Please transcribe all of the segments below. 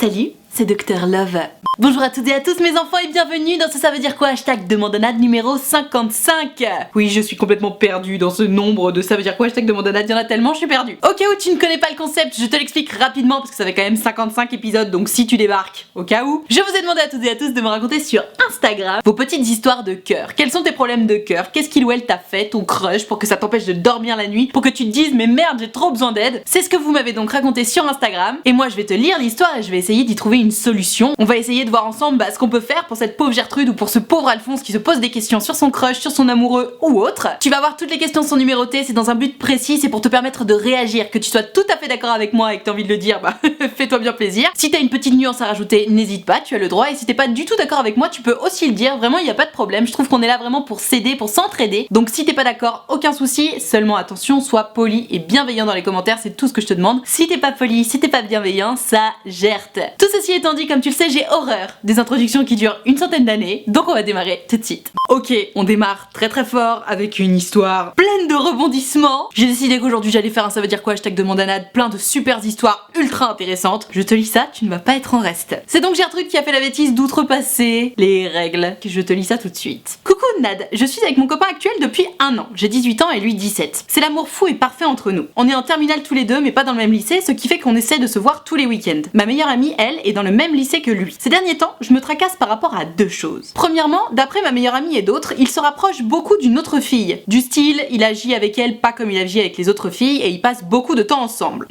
Salut, c'est Dr Love. Bonjour à toutes et à tous mes enfants et bienvenue dans ce Ça veut dire quoi hashtag Demandonade numéro 55. Oui, je suis complètement perdue dans ce nombre de Ça veut dire quoi hashtag Demandonade, il y en a tellement, je suis perdue. Au cas où tu ne connais pas le concept, je te l'explique rapidement parce que ça fait quand même 55 épisodes, donc si tu débarques, au cas où, je vous ai demandé à toutes et à tous de me raconter sur Instagram vos petites histoires de cœur. Quels sont tes problèmes de cœur? Qu'est-ce qu'il ou elle t'a fait, ton crush, pour que ça t'empêche de dormir la nuit, pour que tu te dises mais merde j'ai trop besoin d'aide? C'est ce que vous m'avez donc raconté sur Instagram et moi je vais te lire l'histoire et je vais essayer d'y trouver une solution. On va essayer de voir ensemble ce qu'on peut faire pour cette pauvre Gertrude ou pour ce pauvre Alphonse qui se pose des questions sur son crush, sur son amoureux ou autre. Tu vas voir, toutes les questions sont numérotées, c'est dans un but précis, c'est pour te permettre de réagir, que tu sois tout à fait d'accord avec moi et que t'as envie de le dire, bah fais-toi bien plaisir. Si t'as une petite nuance à rajouter, n'hésite pas, tu as le droit, et si t'es pas du tout d'accord avec moi, tu peux aussi le dire, vraiment il n'y a pas de problème, je trouve qu'on est là vraiment pour s'aider, pour s'entraider. Donc si t'es pas d'accord, aucun souci, seulement attention, sois poli et bienveillant dans les commentaires, c'est tout ce que je te demande. Si t'es pas poli, si t'es pas bienveillant, ça gerte. Tout ceci étant dit, comme tu le sais, j'ai horreur des introductions qui durent une centaine d'années, donc on va démarrer tout de suite. Ok, on démarre très très fort avec une histoire pleine de rebondissements. J'ai décidé qu'aujourd'hui j'allais faire un Ça veut dire quoi hashtag Demandonade, plein de super histoires ultra intéressantes. Je te lis ça, tu ne vas pas être en reste. C'est donc Gertrude qui a fait la bêtise d'outrepasser les règles. Je te lis ça tout de suite. Coucou Nad, je suis avec mon copain actuel depuis 1 an. J'ai 18 ans et lui 17. C'est l'amour fou et parfait entre nous. On est en terminale tous les deux mais pas dans le même lycée, ce qui fait qu'on essaie de se voir tous les week-ends. Ma meilleure amie, elle, est dans le même lycée que lui. Ces derniers temps, je me tracasse par rapport à deux choses. Premièrement, d'après ma meilleure amie et d'autres, il se rapproche beaucoup d'une autre fille. Du style, il agit avec elle pas comme il agit avec les autres filles et ils passent beaucoup de temps ensemble.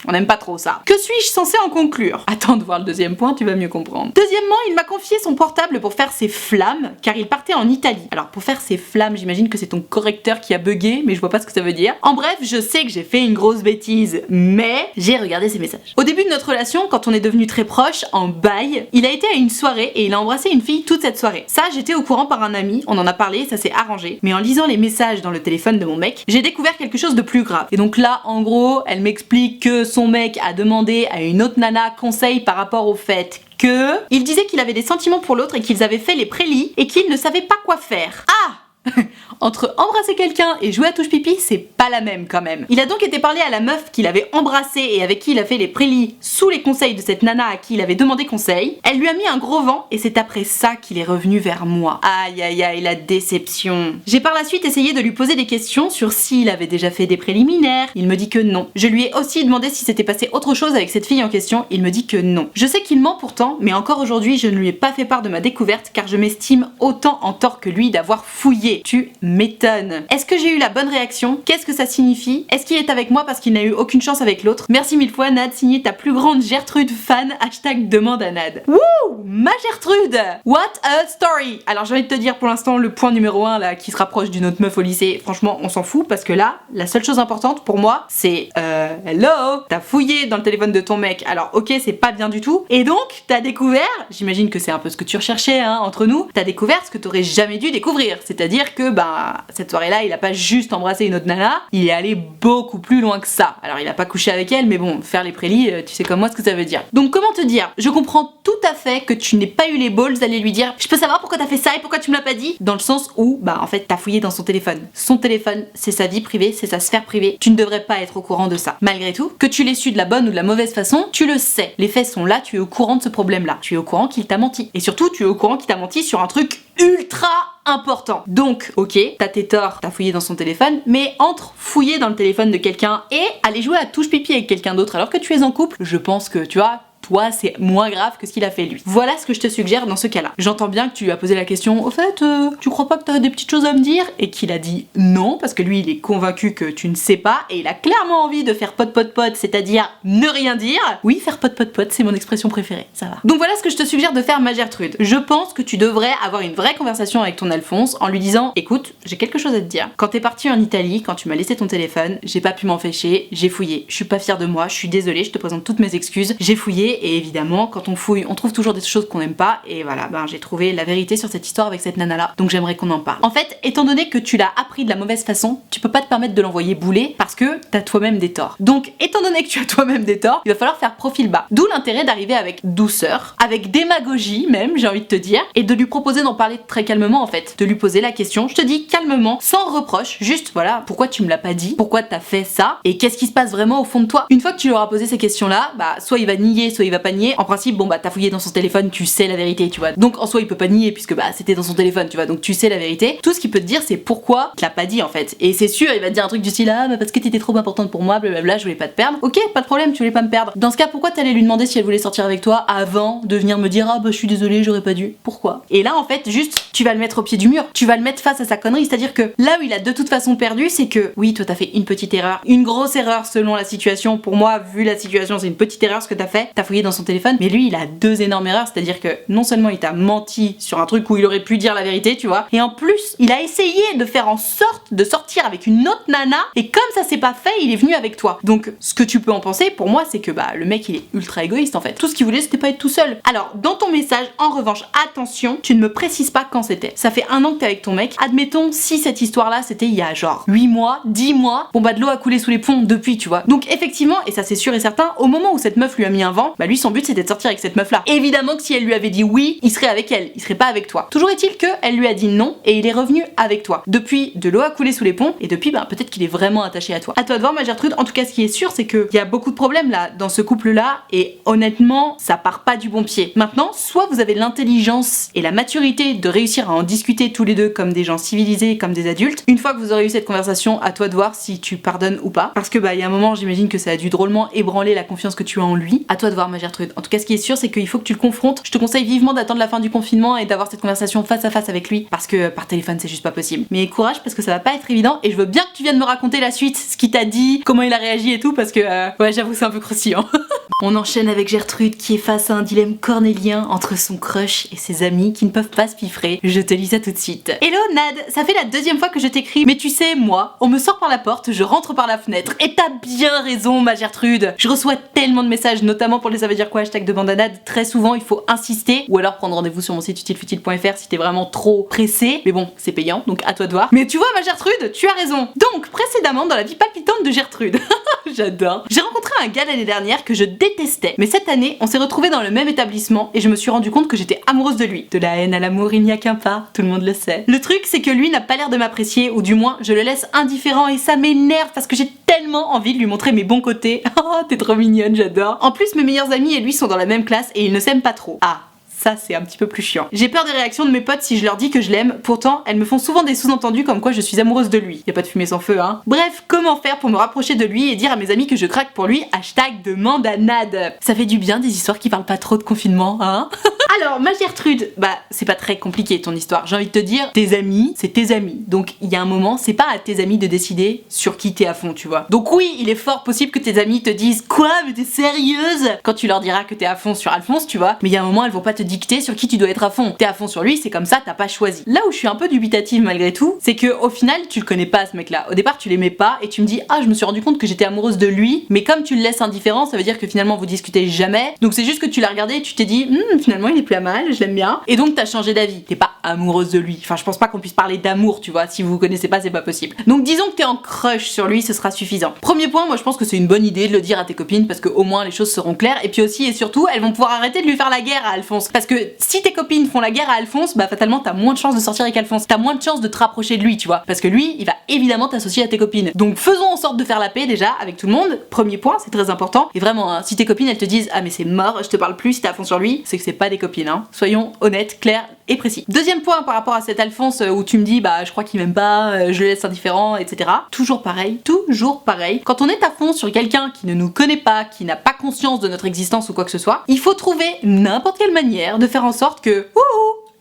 On n'aime pas trop ça. Que suis-je censée en conclure? Attends de voir le deuxième point, tu vas mieux comprendre. Deuxièmement, il m'a confié son portable pour faire ses flammes, car il partait en Italie. Alors pour faire ses flammes, j'imagine que c'est ton correcteur qui a bugué, mais je vois pas ce que ça veut dire. En bref, je sais que j'ai fait une grosse bêtise, mais j'ai regardé ses messages. Au début de notre relation, quand on est devenus très proches, en bail, il a été à une soirée et il a embrassé une fille toute cette soirée. Ça, j'étais au courant par un ami, on en a parlé, ça s'est arrangé. Mais en lisant les messages dans le téléphone de mon mec, j'ai découvert quelque chose de plus grave. Et donc là, en gros, elle m'explique que son mec a demandé à une autre nana conseil par rapport au fait que il disait qu'il avait des sentiments pour l'autre et qu'ils avaient fait les prélits et qu'il ne savait pas quoi faire. Ah! Entre embrasser quelqu'un et jouer à touche pipi, c'est pas la même quand même. Il a donc été parler à la meuf qu'il avait embrassée et avec qui il a fait les prélis sous les conseils de cette nana à qui il avait demandé conseil. Elle lui a mis un gros vent et c'est après ça qu'il est revenu vers moi. Aïe aïe aïe, la déception. J'ai par la suite essayé de lui poser des questions sur s'il avait déjà fait des préliminaires. Il me dit que non. Je lui ai aussi demandé si s'était passé autre chose avec cette fille en question. Il me dit que non. Je sais qu'il ment pourtant, mais encore aujourd'hui je ne lui ai pas fait part de ma découverte car je m'estime autant en tort que lui d'avoir fouillé. Tu m'étonnes. Est-ce que j'ai eu la bonne réaction? Qu'est-ce que ça signifie? Est-ce qu'il est avec moi parce qu'il n'a eu aucune chance avec l'autre? Merci mille fois Nad, signé ta plus grande Gertrude fan, hashtag demande à Nad. Wouh! Ma Gertrude! What a story! Alors j'ai envie de te dire pour l'instant le point numéro 1 là qui se rapproche d'une autre meuf au lycée, franchement on s'en fout parce que là, la seule chose importante pour moi c'est hello! T'as fouillé dans le téléphone de ton mec, alors ok c'est pas bien du tout, et donc t'as découvert, j'imagine que c'est un peu ce que tu recherchais hein, entre nous, t'as découvert ce que t'aurais jamais dû découvrir, c'est-à-dire que cette soirée-là, il a pas juste embrassé une autre nana, il est allé beaucoup plus loin que ça. Alors il a pas couché avec elle, mais bon, faire les prélis, tu sais comme moi ce que ça veut dire. Donc comment te dire? Je comprends tout à fait que tu n'aies pas eu les balls d'aller lui dire je peux savoir pourquoi t'as fait ça et pourquoi tu me l'as pas dit? Dans le sens où, en fait, t'as fouillé dans son téléphone. Son téléphone, c'est sa vie privée, c'est sa sphère privée. Tu ne devrais pas être au courant de ça. Malgré tout, que tu l'aies su de la bonne ou de la mauvaise façon, tu le sais. Les faits sont là, tu es au courant de ce problème-là. Tu es au courant qu'il t'a menti. Et surtout, tu es au courant qu'il t'a menti sur un truc ultra important. Donc, ok, t'as tes torts, t'as fouillé dans son téléphone, mais entre fouiller dans le téléphone de quelqu'un et aller jouer à touche pipi avec quelqu'un d'autre alors que tu es en couple, je pense que, tu vois, toi c'est moins grave que ce qu'il a fait lui. Voilà ce que je te suggère dans ce cas-là. J'entends bien que tu lui as posé la question, au fait, tu crois pas que t'as des petites choses à me dire? Et qu'il a dit non, parce que lui il est convaincu que tu ne sais pas, et il a clairement envie de faire pot, c'est-à-dire ne rien dire. Oui, faire pot, c'est mon expression préférée, ça va. Donc voilà ce que je te suggère de faire ma Gertrude. Je pense que tu devrais avoir une vraie conversation avec ton Alphonse en lui disant, écoute, j'ai quelque chose à te dire. Quand t'es parti en Italie, quand tu m'as laissé ton téléphone, j'ai pas pu m'empêcher, j'ai fouillé. Je suis pas fière de moi, je suis désolée, je te présente toutes mes excuses, j'ai fouillé. Et évidemment, quand on fouille, on trouve toujours des choses qu'on n'aime pas. Et voilà, j'ai trouvé la vérité sur cette histoire avec cette nana-là. Donc j'aimerais qu'on en parle. En fait, étant donné que tu l'as appris de la mauvaise façon, tu peux pas te permettre de l'envoyer bouler parce que t'as toi-même des torts. Donc, étant donné que tu as toi-même des torts, il va falloir faire profil bas. D'où l'intérêt d'arriver avec douceur, avec démagogie même, j'ai envie de te dire, et de lui proposer d'en parler très calmement en fait. De lui poser la question, je te dis calmement, sans reproche, juste voilà, pourquoi tu me l'as pas dit? Pourquoi t'as fait ça? Et qu'est-ce qui se passe vraiment au fond de toi? Une fois que tu lui auras posé ces questions-là, soit il va nier, soit il il va pas nier. En principe, bon bah t'as fouillé dans son téléphone, tu sais la vérité, tu vois. Donc en soi il peut pas nier puisque bah c'était dans son téléphone, tu vois. Donc tu sais la vérité. Tout ce qu'il peut te dire c'est pourquoi il l'a pas dit en fait. Et c'est sûr, il va te dire un truc du style ah bah parce que t'étais trop importante pour moi, blablabla, je voulais pas te perdre. Ok, pas de problème, tu voulais pas me perdre. Dans ce cas, pourquoi t'allais lui demander si elle voulait sortir avec toi avant de venir me dire ah bah je suis désolée, j'aurais pas dû. Pourquoi? Et là en fait, juste tu vas le mettre au pied du mur. Tu vas le mettre face à sa connerie, c'est-à-dire que là où il a de toute façon perdu, c'est que oui, toi t'as fait une petite erreur, une grosse erreur selon la situation. Pour moi, vu la situation, c'est une petite erreur ce que t'as fait. T'as fouillé dans son téléphone, mais lui il a deux énormes erreurs, c'est-à-dire que non seulement il t'a menti sur un truc où il aurait pu dire la vérité, tu vois, et en plus il a essayé de faire en sorte de sortir avec une autre nana, et comme ça s'est pas fait, il est venu avec toi. Donc ce que tu peux en penser, pour moi, c'est que bah le mec il est ultra égoïste en fait. Tout ce qu'il voulait c'était pas être tout seul. Alors dans ton message, en revanche, attention, tu ne me précises pas quand c'était. Ça fait 1 an que t'es avec ton mec. Admettons si cette histoire là c'était il y a genre 8 mois, 10 mois, bon bah de l'eau a coulé sous les ponts depuis, tu vois. Donc effectivement, et ça c'est sûr et certain, au moment où cette meuf lui a mis un vent, bah lui son but c'était de sortir avec cette meuf là. Évidemment que si elle lui avait dit oui, il serait avec elle, il serait pas avec toi. Toujours est-il que elle lui a dit non et il est revenu avec toi. Depuis, de l'eau a coulé sous les ponts et depuis bah peut-être qu'il est vraiment attaché à toi. À toi de voir ma Gertrude. En tout cas ce qui est sûr c'est que il y a beaucoup de problèmes là dans ce couple là et honnêtement ça part pas du bon pied. Maintenant, soit vous avez l'intelligence et la maturité de réussir à en discuter tous les deux comme des gens civilisés, comme des adultes. Une fois que vous aurez eu cette conversation, à toi de voir si tu pardonnes ou pas. Parce que bah il y a un moment, j'imagine que ça a dû drôlement ébranler la confiance que tu as en lui. À toi de voir ma Gertrude. En tout cas ce qui est sûr c'est qu'il faut que tu le confrontes. Je te conseille vivement d'attendre la fin du confinement et d'avoir cette conversation face à face avec lui parce que par téléphone c'est juste pas possible. Mais courage parce que ça va pas être évident et je veux bien que tu viennes me raconter la suite, ce qu'il t'a dit, comment il a réagi et tout parce que ouais j'avoue c'est un peu croustillant. On enchaîne avec Gertrude qui est face à un dilemme cornélien entre son crush et ses amis qui ne peuvent pas se piffrer. Je te lis ça tout de suite. Hello Nad, ça fait la 2e fois que je t'écris, mais tu sais, moi, on me sort par la porte, je rentre par la fenêtre. Et t'as bien raison ma Gertrude. Je reçois tellement de messages, notamment pour les ça veut dire quoi hashtag de Bandanade. Très souvent il faut insister ou alors prendre rendez-vous sur mon site utilefutile.fr si t'es vraiment trop pressé. Mais bon, c'est payant, donc à toi de voir. Mais tu vois ma Gertrude, tu as raison. Donc, précédemment dans la vie palpitante de Gertrude. J'adore. J'ai rencontré un gars l'année dernière que je détestais, mais cette année, on s'est retrouvés dans le même établissement et je me suis rendu compte que j'étais amoureuse de lui. De la haine à l'amour, il n'y a qu'un pas, tout le monde le sait. Le truc, c'est que lui n'a pas l'air de m'apprécier, ou du moins, je le laisse indifférent et ça m'énerve parce que j'ai tellement envie de lui montrer mes bons côtés. Oh, t'es trop mignonne, j'adore. En plus, mes meilleurs amis et lui sont dans la même classe et ils ne s'aiment pas trop. Ah. Ça c'est un petit peu plus chiant. J'ai peur des réactions de mes potes si je leur dis que je l'aime, pourtant elles me font souvent des sous-entendus comme quoi je suis amoureuse de lui. Y a pas de fumée sans feu hein. Bref, comment faire pour me rapprocher de lui et dire à mes amis que je craque pour lui, hashtag demande à Nad. Ça fait du bien des histoires qui parlent pas trop de confinement, hein. Alors, ma Gertrude, bah c'est pas très compliqué ton histoire. J'ai envie de te dire, tes amis, c'est tes amis. Donc il y a un moment, c'est pas à tes amis de décider sur qui t'es à fond, tu vois. Donc oui, il est fort possible que tes amis te disent quoi, mais t'es sérieuse quand tu leur diras que t'es à fond sur Alphonse, tu vois. Mais il y a un moment, elles vont pas te dicter sur qui tu dois être à fond. T'es à fond sur lui, c'est comme ça, t'as pas choisi. Là où je suis un peu dubitative malgré tout, c'est que au final, tu le connais pas ce mec-là. Au départ, tu l'aimais pas et tu me dis ah, je me suis rendu compte que j'étais amoureuse de lui, mais comme tu le laisses indifférent, ça veut dire que finalement vous discutez jamais. Donc c'est juste que tu l'as regardé et tu t'es dit finalement il est plus à mal, je l'aime bien. Et donc t'as changé d'avis. T'es pas amoureuse de lui. Enfin, je pense pas qu'on puisse parler d'amour, tu vois. Si vous vous connaissez pas, c'est pas possible. Donc disons que t'es en crush sur lui, ce sera suffisant. Premier point, moi je pense que c'est une bonne idée de le dire à tes copines parce que au moins les choses seront claires. Et puis aussi et surtout, elles vont pouvoir arrêter de lui faire la guerre à Alphonse. Parce que si tes copines font la guerre à Alphonse, bah fatalement t'as moins de chances de sortir avec Alphonse. T'as moins de chances de te rapprocher de lui, tu vois. Parce que lui, il va évidemment t'associer à tes copines. Donc faisons en sorte de faire la paix déjà avec tout le monde. Premier point, c'est très important. Et vraiment, hein, si tes copines elles te disent ah mais c'est mort, je te parle plus si t'es à fond sur lui, c'est que c'est pas des copines, hein. Soyons honnêtes, clairs et précis. Deuxième point par rapport à cet Alphonse où tu me dis bah je crois qu'il m'aime pas, je le laisse indifférent, etc. Toujours pareil, toujours pareil. Quand on est à fond sur quelqu'un qui ne nous connaît pas, qui n'a pas conscience de notre existence ou quoi que ce soit, il faut trouver n'importe quelle manière de faire en sorte que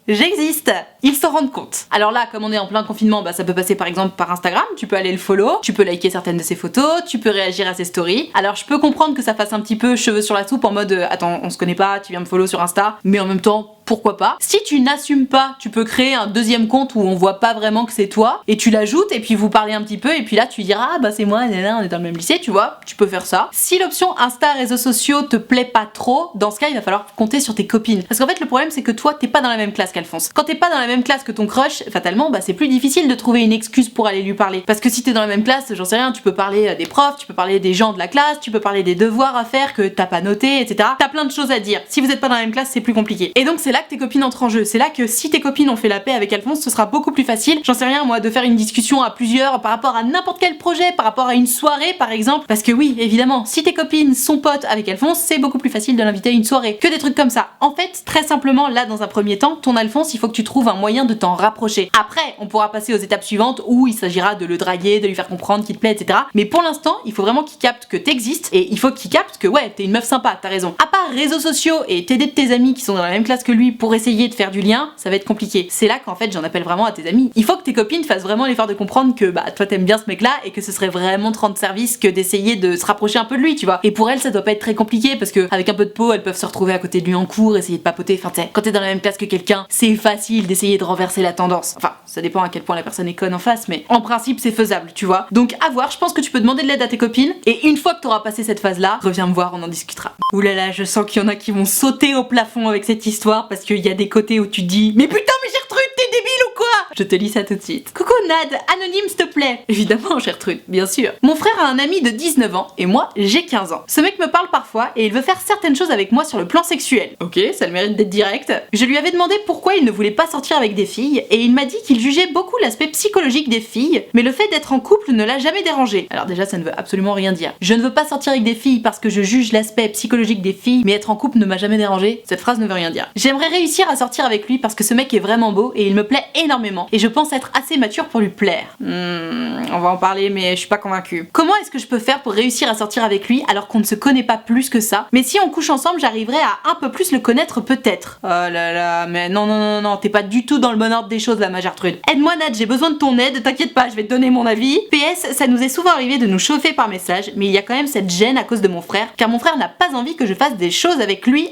j'existe. Ils s'en rendent compte. Alors là, comme on est en plein confinement, bah ça peut passer par exemple par Instagram, tu peux aller le follow, tu peux liker certaines de ses photos, tu peux réagir à ses stories. Alors je peux comprendre que ça fasse un petit peu cheveux sur la soupe en mode attends, on se connaît pas, tu viens me follow sur Insta, mais en même temps pourquoi pas. Si tu n'assumes pas, tu peux créer un deuxième compte où on voit pas vraiment que c'est toi et tu l'ajoutes et puis vous parlez un petit peu et puis là tu diras ah bah c'est moi, nana, on est dans le même lycée, tu vois, tu peux faire ça. Si l'option Insta réseaux sociaux te plaît pas trop, dans ce cas il va falloir compter sur tes copines. Parce qu'en fait le problème c'est que toi t'es pas dans la même classe qu'Alphonse. Quand t'es pas dans la même classe que ton crush, fatalement bah c'est plus difficile de trouver une excuse pour aller lui parler. Parce que si t'es dans la même classe, j'en sais rien, tu peux parler des profs, tu peux parler des gens de la classe, tu peux parler des devoirs à faire que t'as pas noté, etc. T'as plein de choses à dire. Si vous êtes pas dans la même classe, c'est plus compliqué. Et donc c'est là là que tes copines entrent en jeu. C'est là que si tes copines ont fait la paix avec Alphonse, ce sera beaucoup plus facile. J'en sais rien moi, de faire une discussion à plusieurs par rapport à n'importe quel projet, par rapport à une soirée par exemple. Parce que oui, évidemment, si tes copines sont potes avec Alphonse, c'est beaucoup plus facile de l'inviter à une soirée que des trucs comme ça. En fait, très simplement, là dans un premier temps, ton Alphonse, il faut que tu trouves un moyen de t'en rapprocher. Après, on pourra passer aux étapes suivantes où il s'agira de le draguer, de lui faire comprendre qu'il te plaît, etc. Mais pour l'instant, il faut vraiment qu'il capte que t'existes et il faut qu'il capte que ouais, t'es une meuf sympa, t'as raison. À part réseaux sociaux et t'aider de tes amis qui sont dans la même classe que lui pour essayer de faire du lien, ça va être compliqué. C'est là qu'en fait j'en appelle vraiment à tes amis. Il faut que tes copines fassent vraiment l'effort de comprendre que bah toi t'aimes bien ce mec là et que ce serait vraiment te rendre service que d'essayer de se rapprocher un peu de lui, tu vois. Et pour elles ça doit pas être très compliqué parce que avec un peu de peau elles peuvent se retrouver à côté de lui en cours, essayer de papoter. Enfin tu sais, quand t'es dans la même classe que quelqu'un, c'est facile d'essayer de renverser la tendance. Enfin ça dépend à quel point la personne est conne en face, mais en principe c'est faisable, tu vois. Donc à voir, je pense que tu peux demander de l'aide à tes copines et une fois que t'auras passé cette phase là, reviens me voir, on en discutera. Oulala, je sens qu'il y en a qui vont sauter au plafond avec cette histoire parce qu'il y a des côtés où tu te dis mais putain mais Gertrude t'es débile ou quoi? Je te lis ça tout de suite. Coucou Nad, anonyme s'il te plaît. Évidemment Gertrude, bien sûr. Mon frère a un ami de 19 ans et moi j'ai 15 ans. Ce mec me parle parfois et il veut faire certaines choses avec moi sur le plan sexuel. Ok, ça le mérite d'être direct. Je lui avais demandé pourquoi il ne voulait pas sortir avec des filles et il m'a dit qu'il jugeait beaucoup l'aspect psychologique des filles, mais le fait d'être en couple ne l'a jamais dérangé. Alors déjà ça ne veut absolument rien dire. Je ne veux pas sortir avec des filles parce que je juge l'aspect psychologique des filles, mais être en couple ne m'a jamais dérangé. Cette phrase ne veut rien dire. J'aimerais réussir à sortir avec lui parce que ce mec est vraiment beau et il me plaît énormément et je pense être assez mature pour lui plaire. On va en parler mais je suis pas convaincue. Comment est-ce que je peux faire pour réussir à sortir avec lui alors qu'on ne se connaît pas plus que ça, mais si on couche ensemble j'arriverai à un peu plus le connaître peut-être. Oh là là, mais non, t'es pas du tout dans le bon ordre des choses là ma Gertrude. Aide-moi Nat, j'ai besoin de ton aide, t'inquiète pas, je vais te donner mon avis. PS, ça nous est souvent arrivé de nous chauffer par message, mais il y a quand même cette gêne à cause de mon frère, car mon frère n'a pas envie que je fasse des choses avec lui,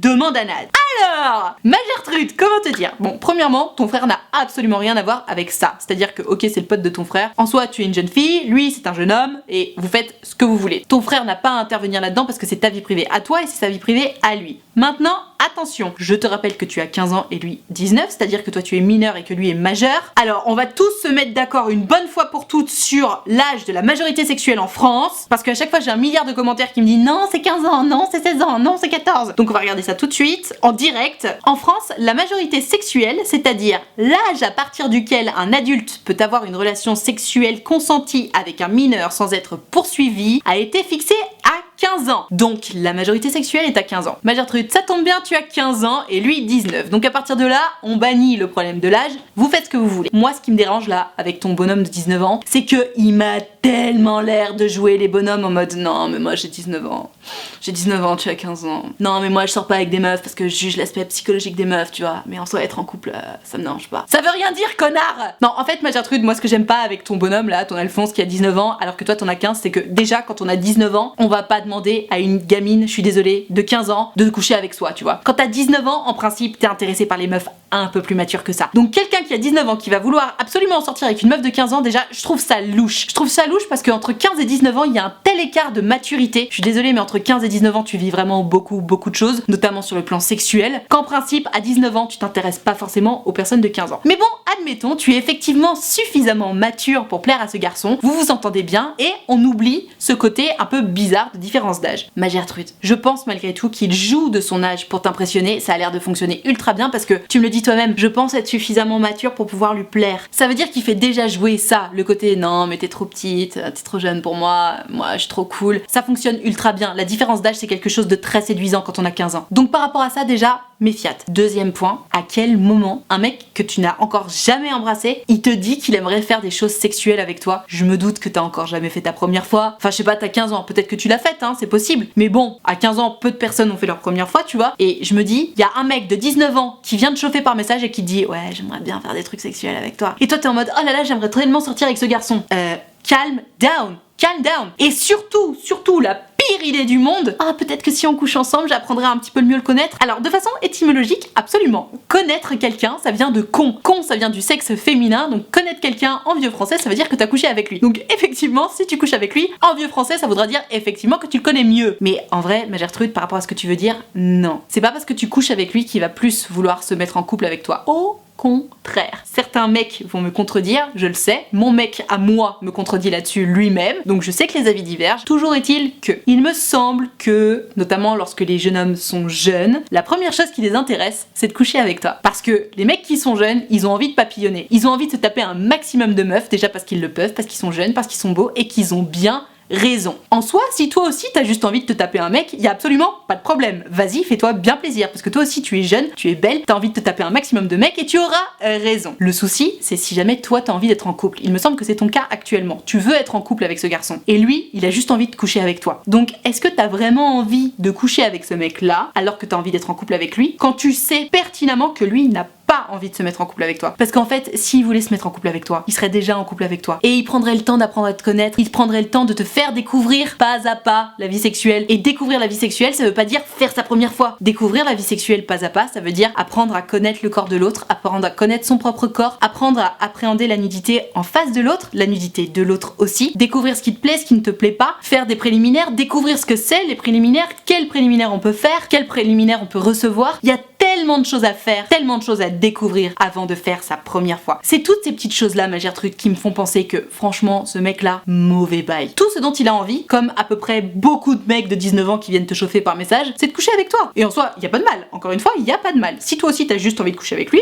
#demande à Nat. Alors, ma Gertrude, comment te dire? Bon, premièrement, ton frère n'a absolument rien à voir avec ça. C'est-à-dire que, ok, c'est le pote de ton frère. En soi, tu es une jeune fille, lui, c'est un jeune homme, et vous faites ce que vous voulez. Ton frère n'a pas à intervenir là-dedans parce que c'est ta vie privée à toi et c'est sa vie privée à lui. Maintenant, attention, je te rappelle que tu as 15 ans et lui 19, c'est-à-dire que toi tu es mineur et que lui est majeur. Alors, on va tous se mettre d'accord une bonne fois pour toutes sur l'âge de la majorité sexuelle en France, parce qu'à chaque fois j'ai un milliard de commentaires qui me disent non, c'est 15 ans, non, c'est 16 ans, non, c'est 14. Donc on va regarder ça tout de suite, en direct. En France, la majorité sexuelle, c'est-à-dire l'âge à partir duquel un adulte peut avoir une relation sexuelle consentie avec un mineur sans être poursuivi, a été fixée à 15 ans. Donc la majorité sexuelle est à 15 ans. Ma Gertrude, ça tombe bien, tu as 15 ans et lui 19. Donc à partir de là, on bannit le problème de l'âge. Vous faites ce que vous voulez. Moi, ce qui me dérange là, avec ton bonhomme de 19 ans, c'est que il m'a tellement l'air de jouer les bonhommes en mode non, mais moi j'ai 19 ans. J'ai 19 ans, tu as 15 ans. Non, mais moi je sors pas avec des meufs parce que je juge l'aspect psychologique des meufs, tu vois. Mais en soi, être en couple, ça me dérange pas. Ça veut rien dire, connard! Non, en fait, ma Gertrude, moi ce que j'aime pas avec ton bonhomme là, ton Alphonse qui a 19 ans, alors que toi t'en as 15, c'est que déjà quand on a 19 ans, on va pas demander à une gamine, je suis désolée, de 15 ans, de coucher avec soi, tu vois. Quand t'as 19 ans, en principe, t'es intéressé par les meufs un peu plus matures que ça. Donc quelqu'un qui a 19 ans qui va vouloir absolument sortir avec une meuf de 15 ans, déjà, je trouve ça louche. Je trouve ça louche parce qu'entre 15 et 19 ans, il y a un tel écart de maturité. Je suis désolée, mais entre 15 et 19 ans, tu vis vraiment beaucoup de choses, notamment sur le plan sexuel, qu'en principe, à 19 ans, tu t'intéresses pas forcément aux personnes de 15 ans. Mais bon, admettons, tu es effectivement suffisamment mature pour plaire à ce garçon, vous vous entendez bien, et on oublie ce côté un peu bizarre de différence d'âge. Ma Gertrude, je pense malgré tout qu'il joue de son âge pour t'impressionner, ça a l'air de fonctionner ultra bien parce que tu me le dis toi-même, je pense être suffisamment mature pour pouvoir lui plaire. Ça veut dire qu'il fait déjà jouer ça, le côté non mais t'es trop petite, t'es trop jeune pour moi je suis trop cool. Ça fonctionne ultra bien, la différence d'âge c'est quelque chose de très séduisant quand on a 15 ans. Donc par rapport à ça déjà, méfiate. Deuxième point, à quel moment un mec que tu n'as encore jamais embrassé, il te dit qu'il aimerait faire des choses sexuelles avec toi? Je me doute que t'as encore jamais fait ta première fois. Enfin je sais pas, t'as 15 ans, peut-être que tu l'as faite, hein, c'est possible. Mais bon, à 15 ans, peu de personnes ont fait leur première fois, tu vois. Et je me dis, il y a un mec de 19 ans qui vient te chauffer par message et qui te dit ouais, j'aimerais bien faire des trucs sexuels avec toi. Et toi t'es en mode oh là là, j'aimerais tellement sortir avec ce garçon. Calm down. Calm down. Et surtout, la pire idée du monde, ah peut-être que si on couche ensemble, j'apprendrai un petit peu mieux le connaître. Alors de façon étymologique, absolument. Connaître quelqu'un, ça vient de con. Con, ça vient du sexe féminin, donc connaître quelqu'un en vieux français, ça veut dire que t'as couché avec lui. Donc effectivement, si tu couches avec lui, en vieux français, ça voudra dire effectivement que tu le connais mieux. Mais en vrai, ma Gertrude, par rapport à ce que tu veux dire, non. C'est pas parce que tu couches avec lui qu'il va plus vouloir se mettre en couple avec toi. Au contraire. Certains mecs vont me contredire, je le sais, mon mec à moi me contredit là-dessus lui-même, donc je sais que les avis divergent. Toujours est-il que, il me semble que, notamment lorsque les jeunes hommes sont jeunes, la première chose qui les intéresse, c'est de coucher avec toi. Parce que les mecs qui sont jeunes, ils ont envie de papillonner, ils ont envie de se taper un maximum de meufs, déjà parce qu'ils le peuvent, parce qu'ils sont jeunes, parce qu'ils sont beaux et qu'ils ont bien raison. En soi, si toi aussi t'as juste envie de te taper un mec, y a absolument pas de problème. Vas-y, fais-toi bien plaisir, parce que toi aussi tu es jeune, tu es belle, t'as envie de te taper un maximum de mecs et tu auras raison. Le souci, c'est si jamais toi t'as envie d'être en couple. Il me semble que c'est ton cas actuellement. Tu veux être en couple avec ce garçon. Et lui, il a juste envie de coucher avec toi. Donc, est-ce que t'as vraiment envie de coucher avec ce mec-là, alors que t'as envie d'être en couple avec lui, quand tu sais pertinemment que lui n'a pas envie de se mettre en couple avec toi? Parce qu'en fait, s'il voulait se mettre en couple avec toi, il serait déjà en couple avec toi. Et il prendrait le temps d'apprendre à te connaître, il prendrait le temps de te faire découvrir pas à pas la vie sexuelle. Et découvrir la vie sexuelle, ça veut pas dire faire sa première fois. Découvrir la vie sexuelle pas à pas, ça veut dire apprendre à connaître le corps de l'autre, apprendre à connaître son propre corps, apprendre à appréhender la nudité en face de l'autre, la nudité de l'autre aussi, découvrir ce qui te plaît, ce qui ne te plaît pas, faire des préliminaires, découvrir ce que c'est les préliminaires, quels préliminaires on peut faire, quels préliminaires on peut recevoir. Il y a tellement de choses à faire, tellement de choses à découvrir avant de faire sa première fois. C'est toutes ces petites choses là, ma Gertrude, qui me font penser que franchement, ce mec là, mauvais bail. Tout ce dont il a envie, comme à peu près beaucoup de mecs de 19 ans qui viennent te chauffer par message, c'est de coucher avec toi. Et en soi, y a pas de mal. Encore une fois, y a pas de mal. Si toi aussi t'as juste envie de coucher avec lui,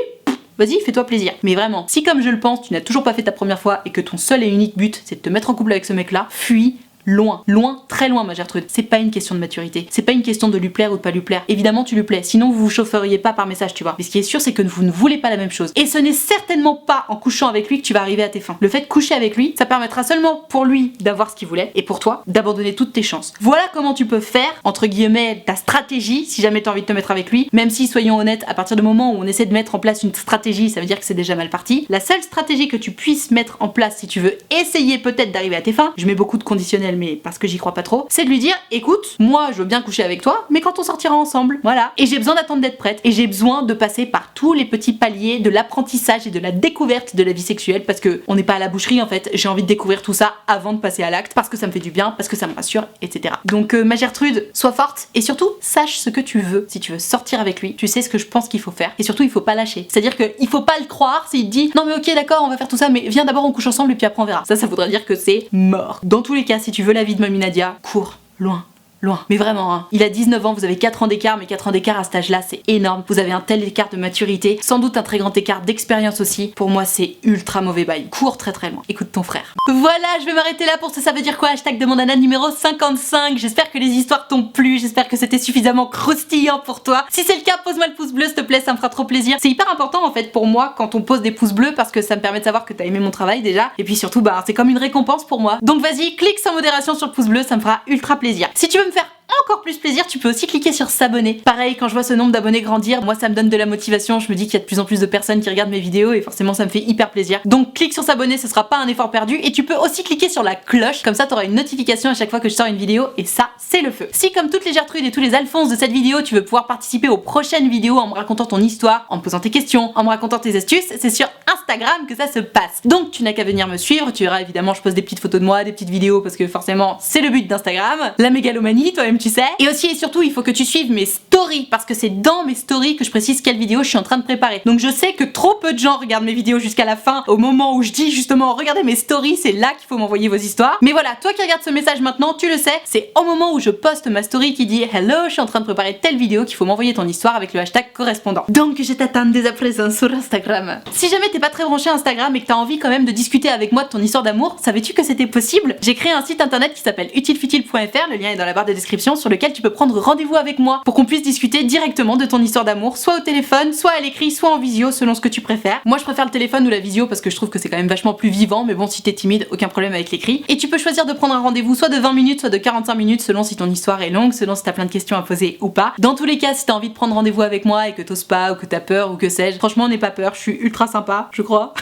vas-y, fais-toi plaisir. Mais vraiment, si comme je le pense, tu n'as toujours pas fait ta première fois et que ton seul et unique but, c'est de te mettre en couple avec ce mec là, fuis. Loin, loin, très loin, ma Gertrude. C'est pas une question de maturité. C'est pas une question de lui plaire ou de pas lui plaire. Évidemment, tu lui plais. Sinon, vous vous chaufferiez pas par message, tu vois. Mais ce qui est sûr, c'est que vous ne voulez pas la même chose. Et ce n'est certainement pas en couchant avec lui que tu vas arriver à tes fins. Le fait de coucher avec lui, ça permettra seulement pour lui d'avoir ce qu'il voulait et pour toi d'abandonner toutes tes chances. Voilà comment tu peux faire, entre guillemets, ta stratégie si jamais t'as envie de te mettre avec lui. Même si, soyons honnêtes, à partir du moment où on essaie de mettre en place une stratégie, ça veut dire que c'est déjà mal parti. La seule stratégie que tu puisses mettre en place si tu veux essayer peut-être d'arriver à tes fins, je mets beaucoup de conditionnels, mais parce que j'y crois pas trop, c'est de lui dire écoute, moi je veux bien coucher avec toi, mais quand on sortira ensemble, voilà. Et j'ai besoin d'attendre d'être prête, et j'ai besoin de passer par tous les petits paliers de l'apprentissage et de la découverte de la vie sexuelle, parce que on n'est pas à la boucherie en fait, j'ai envie de découvrir tout ça avant de passer à l'acte, parce que ça me fait du bien, parce que ça me rassure, etc. Donc ma Gertrude, sois forte, et surtout, sache ce que tu veux. Si tu veux sortir avec lui, tu sais ce que je pense qu'il faut faire, et surtout il faut pas lâcher. C'est-à-dire que il faut pas le croire s'il te dit non mais ok d'accord on va faire tout ça, mais viens d'abord on couche ensemble et puis après on verra. Ça voudrait dire que c'est mort. Dans tous les cas, si tu veux la vie de Mamie Nadia, cours loin. Loin. Mais vraiment, hein. Il a 19 ans, vous avez 4 ans d'écart, mais 4 ans d'écart à cet âge-là, c'est énorme. Vous avez un tel écart de maturité, sans doute un très grand écart d'expérience aussi. Pour moi, c'est ultra mauvais bail. Cours très très loin. Écoute ton frère. Voilà, je vais m'arrêter là pour ça veut dire quoi, hashtag Demande à Nad numéro 55. J'espère que les histoires t'ont plu, j'espère que c'était suffisamment croustillant pour toi. Si c'est le cas, pose-moi le pouce bleu, s'il te plaît, ça me fera trop plaisir. C'est hyper important en fait pour moi quand on pose des pouces bleus parce que ça me permet de savoir que t'as aimé mon travail déjà. Et puis surtout, bah, c'est comme une récompense pour moi. Donc vas-y, clique sans modération sur le pouce bleu, ça me fera ultra plaisir. Si tu veux me faire encore plus plaisir, tu peux aussi cliquer sur s'abonner. Pareil, quand je vois ce nombre d'abonnés grandir, moi ça me donne de la motivation, je me dis qu'il y a de plus en plus de personnes qui regardent mes vidéos et forcément ça me fait hyper plaisir. Donc clique sur s'abonner, ce sera pas un effort perdu, et tu peux aussi cliquer sur la cloche, comme ça t'auras une notification à chaque fois que je sors une vidéo, et ça c'est le feu. Si comme toutes les Gertrudes et tous les Alphonse de cette vidéo, tu veux pouvoir participer aux prochaines vidéos en me racontant ton histoire, en me posant tes questions, en me racontant tes astuces, c'est sur Instagram que ça se passe. Donc tu n'as qu'à venir me suivre, tu verras évidemment je pose des petites photos de moi, des petites vidéos parce que forcément c'est le but d'Instagram, la mégalomanie, toi-même tu sais. Et aussi et surtout il faut que tu suives mes stories parce que c'est dans mes stories que je précise quelle vidéo je suis en train de préparer. Donc je sais que trop peu de gens regardent mes vidéos jusqu'à la fin, au moment où je dis justement regardez mes stories, c'est là qu'il faut m'envoyer vos histoires. Mais voilà, toi qui regardes ce message maintenant, tu le sais, c'est au moment où je poste ma story qui dit hello, je suis en train de préparer telle vidéo qu'il faut m'envoyer ton histoire avec le hashtag correspondant. Donc je t'attends dès à présent sur Instagram. Si jamais t'es pas très branché Instagram et que t'as envie quand même de discuter avec moi de ton histoire d'amour, savais-tu que c'était possible? J'ai créé un site internet qui s'appelle utilefutile.fr, le lien est dans la barre de description, sur lequel tu peux prendre rendez-vous avec moi pour qu'on puisse discuter directement de ton histoire d'amour, soit au téléphone, soit à l'écrit, soit en visio, selon ce que tu préfères. Moi je préfère le téléphone ou la visio parce que je trouve que c'est quand même vachement plus vivant, mais bon si t'es timide, aucun problème avec l'écrit. Et tu peux choisir de prendre un rendez-vous soit de 20 minutes, soit de 45 minutes, selon si ton histoire est longue, selon si t'as plein de questions à poser ou pas. Dans tous les cas, si t'as envie de prendre rendez-vous avec moi et que t'oses pas, ou que t'as peur, ou que sais-je, franchement n'aie pas peur, je suis ultra sympa, je crois.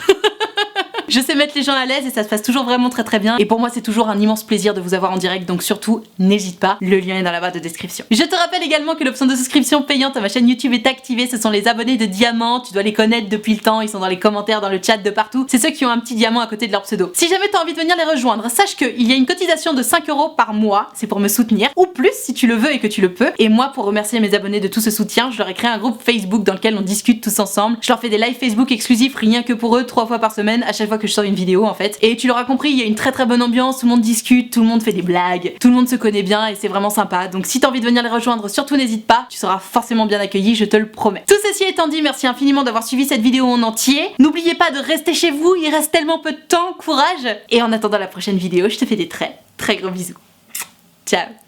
Je sais mettre les gens à l'aise et ça se passe toujours vraiment très très bien. Et pour moi c'est toujours un immense plaisir de vous avoir en direct, donc surtout n'hésite pas, le lien est dans la barre de description. Je te rappelle également que l'option de souscription payante à ma chaîne YouTube est activée, ce sont les abonnés de diamant, tu dois les connaître depuis le temps, ils sont dans les commentaires, dans le chat de partout, c'est ceux qui ont un petit diamant à côté de leur pseudo. Si jamais t'as envie de venir les rejoindre, sache qu'il y a une cotisation de 5 € par mois, c'est pour me soutenir, ou plus si tu le veux et que tu le peux. Et moi, pour remercier mes abonnés de tout ce soutien, je leur ai créé un groupe Facebook dans lequel on discute tous ensemble. Je leur fais des lives Facebook exclusifs rien que pour eux, 3 fois par semaine, à chaque fois que je sors une vidéo en fait. Et tu l'auras compris, il y a une très très bonne ambiance, tout le monde discute, tout le monde fait des blagues, tout le monde se connaît bien et c'est vraiment sympa. Donc si t'as envie de venir les rejoindre, surtout n'hésite pas, tu seras forcément bien accueilli, je te le promets. Tout ceci étant dit, merci infiniment d'avoir suivi cette vidéo en entier. N'oubliez pas de rester chez vous, il reste tellement peu de temps, courage. Et en attendant la prochaine vidéo, je te fais des très très gros bisous. Ciao.